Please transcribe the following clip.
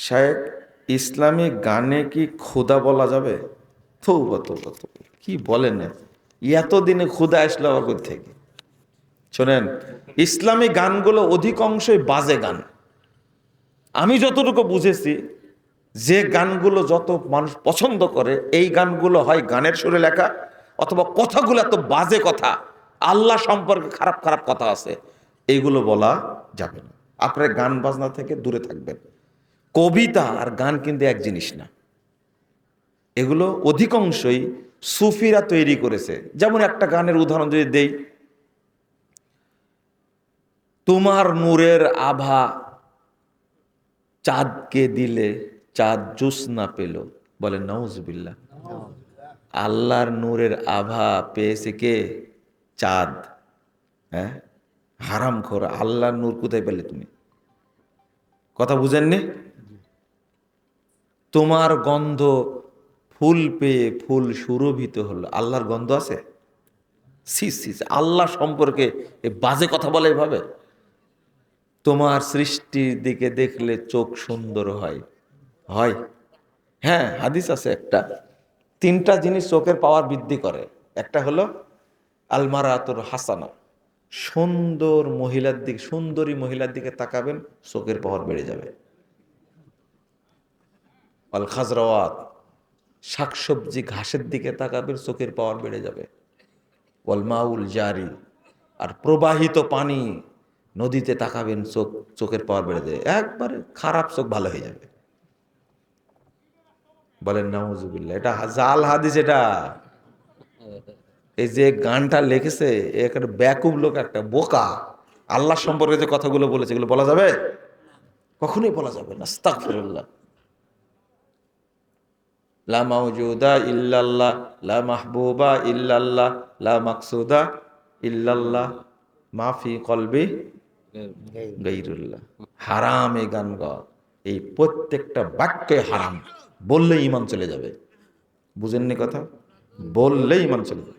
শায়েখ, ইসলামী গানে কি খোদা বলা যাবে? তৌবা তৌবা তৌবা, কি বলেন না, এতদিনে খোদা আসলো আবার কোথা থেকে? শোনেন, ইসলামী গানগুলো অধিকাংশই বাজে গান। আমি যতটুকু বুঝেছি, যে গানগুলো যত মানুষ পছন্দ করে, এই গানগুলো হয় গানের সুরে লেখা, অথবা কথাগুলো এত বাজে কথা, আল্লাহ সম্পর্কে খারাপ খারাপ কথা আছে, এইগুলো বলা যাবে না। আপনার গান বাজনা থেকে দূরে থাকবেন। কবিতা আর গান কিন্তু এক জিনিস না। এগুলো অধিকাংশই সুফিরা তৈরি করেছে। যেমন একটা গানের উদাহরণ যদি দেই, তোমার নূরের আভা চাঁদকে দিলে চাঁদ জ্যোৎস্না পেল, বলেন নাউজুবিল্লাহ। আল্লাহর নূরের আভা পেয়েছে কে? চাঁদ। হ্যাঁ, হারামখোর, আল্লাহর নূর কোথায় পেলে তুমি? কথা বুঝেননি? তোমার গন্ধ ফুল পেয়ে ফুল সুরভিত হলো, আল্লাহর গন্ধ আছে? সি সি সি, আল্লাহ সম্পর্কে এ বাজে কথা বলে এভাবে। তোমার সৃষ্টির দিকে দেখলে চোখ সুন্দর হয়, হয়? হ্যাঁ, হাদিস আছে একটা, তিনটা জিনিস চোখের পাওয়ার বৃদ্ধি করে। একটা হলো আলমারাতুর হাসানা, সুন্দর মহিলার দিকে, সুন্দরী মহিলার দিকে তাকাবেন, চোখের পাওয়ার বেড়ে যাবে। আল খাজরাওয়াত, শাকসবজি ঘাসের দিকে তাকাবেন, চোখের পাওয়ার বেড়ে যাবে। ওয়াল মাউল জারি, আর প্রবাহিত পানি, নদীতে তাকাবেন, চোখের পাওয়ার বেড়ে যাবে, একবারে খারাপ চোখ ভালো হয়ে যাবে। বলেন নাউজুবিল্লাহ। এটা জাল হাদিস। এটা এই যে গানটা লিখেছে, একটা ব্যাকুব লোক, একটা বোকা। আল্লাহ সম্পর্কে যে কথাগুলো বলেছে, এগুলো বলা যাবে? কখনোই বলা যাবে না। আস্তাগফিরুল্লাহ। লা মাওজুদা ইল্লাল্লাহ, লা মাহবুবা ইল্লাল্লাহ, লা মাকসুদা ইল্লাল্লাহ, মাফি কলবি গায়রুল্লাহ। হারাম এই গান গাওয়া, এই প্রত্যেকটা বাক্যে হারাম। বললে ঈমান চলে যাবে। বুঝেননি কথা? বললেই ঈমান চলে যাবে।